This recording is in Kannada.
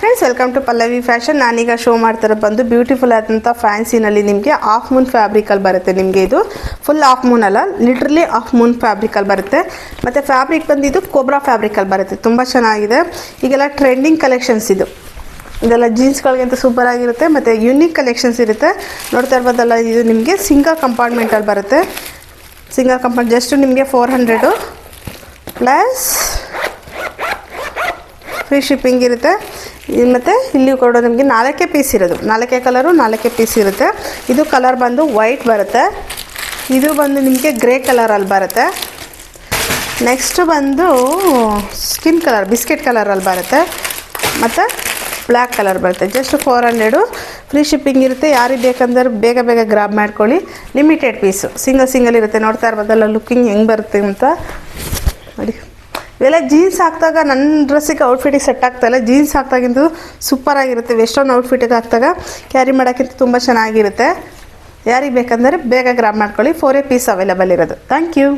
Friends, welcome to Pallavi fashion. ನಾನೀಗ ಶೋ ಮಾಡ್ತಾರೆ ಬಂದು ಬ್ಯೂಟಿಫುಲ್ ಆದಂಥ ಫ್ಯಾನ್ಸಿನಲ್ಲಿ ನಿಮಗೆ ಹಾಫ್ ಮೂನ್ ಫ್ಯಾಬ್ರಿಕಲ್ಲಿ ಬರುತ್ತೆ. ನಿಮಗೆ ಇದು ಫುಲ್ ಹಾಫ್ ಮೂನ್ ಅಲ್ಲ, ಲಿಟ್ರಲಿ ಹಾಫ್ ಮೂನ್ ಫ್ಯಾಬ್ರಿಕಲ್ಲಿ ಬರುತ್ತೆ. ಮತ್ತು ಫ್ಯಾಬ್ರಿಕ್ ಬಂದಿದ್ದು ಕೋಬ್ರಾ ಫ್ಯಾಬ್ರಿಕಲ್ಲಿ ಬರುತ್ತೆ. ತುಂಬ ಚೆನ್ನಾಗಿದೆ. ಈಗೆಲ್ಲ ಟ್ರೆಂಡಿಂಗ್ ಕಲೆಕ್ಷನ್ಸ್ ಇದೆಲ್ಲ ಜೀನ್ಸ್ಗಳಿಗಿಂತ ಸೂಪರ್ ಆಗಿರುತ್ತೆ. ಮತ್ತು ಯುನೀಕ್ ಕಲೆಕ್ಷನ್ಸ್ ಇರುತ್ತೆ. ನೋಡ್ತಾ ಇರ್ಬೋದಲ್ಲ, ಇದು ನಿಮಗೆ ಸಿಂಗಲ್ ಕಂಪಾರ್ಟ್ಮೆಂಟಲ್ಲಿ ಬರುತ್ತೆ. ಸಿಂಗಲ್ ಕಂಪಾರ್ಟ್ ಜಸ್ಟ್ ನಿಮಗೆ 400 ಪ್ಲಸ್ ಫ್ರೀ ಶಿಪ್ಪಿಂಗ್ ಇರುತ್ತೆ. ಮತ್ತು ಇಲ್ಲಿ ಕೊಡೋ ನಿಮಗೆ 4 ಪೀಸ್ ಇರೋದು, 4 ಕಲರು 4 ಪೀಸ್ ಇರುತ್ತೆ. ಇದು ಕಲರ್ ಬಂದು ವೈಟ್ ಬರುತ್ತೆ. ಇದು ಬಂದು ನಿಮಗೆ ಗ್ರೇ ಕಲರಲ್ಲಿ ಬರುತ್ತೆ. ನೆಕ್ಸ್ಟ್ ಬಂದು ಸ್ಕಿನ್ ಕಲರ್, ಬಿಸ್ಕೆಟ್ ಕಲರಲ್ಲಿ ಬರುತ್ತೆ. ಮತ್ತು ಬ್ಲ್ಯಾಕ್ ಕಲರ್ ಬರುತ್ತೆ. ಜಸ್ಟ್ 400 ಫ್ರೀ ಶಿಪ್ಪಿಂಗ್ ಇರುತ್ತೆ. ಯಾರಿಗೆ ಬೇಕಂದ್ರೆ ಬೇಗ ಬೇಗ ಗ್ರಾಬ್ ಮಾಡ್ಕೊಳ್ಳಿ. ಲಿಮಿಟೆಡ್ ಪೀಸು, ಸಿಂಗಲ್ ಇರುತ್ತೆ. ನೋಡ್ತಾ ಇರ್ಬೋದಲ್ಲ ಲುಕ್ಕಿಂಗ್ ಹೆಂಗೆ ಬರುತ್ತೆ ಅಂತ ನೋಡಿ. ಇವೆಲ್ಲ ಜೀನ್ಸ್ ಹಾಕಿದಾಗ ನನ್ನ ಡ್ರೆಸ್ಸಿಗೆ ಔಟ್ಫಿಟ್ಟಿಗೆ ಸೆಟ್ ಆಗ್ತಾಯಿಲ್ಲ. ಜೀನ್ಸ್ ಹಾಕಿದಾಗಿಂದು ಸೂಪರಾಗಿರುತ್ತೆ. ವೆಸ್ಟರ್ನ್ ಔಟ್ಫಿಟ್ಟಿಗೆ ಹಾಕಿದಾಗ ಕ್ಯಾರಿ ಮಾಡೋಕ್ಕಿಂತ ತುಂಬ ಚೆನ್ನಾಗಿರುತ್ತೆ. ಯಾರಿಗೆ ಬೇಕಂದರೆ ಬೇಗ ಗ್ರಾಬ್ ಮಾಡ್ಕೊಳ್ಳಿ. 4 ಪೀಸ್ ಅವೈಲೇಬಲ್ ಇರೋದು. Thank you.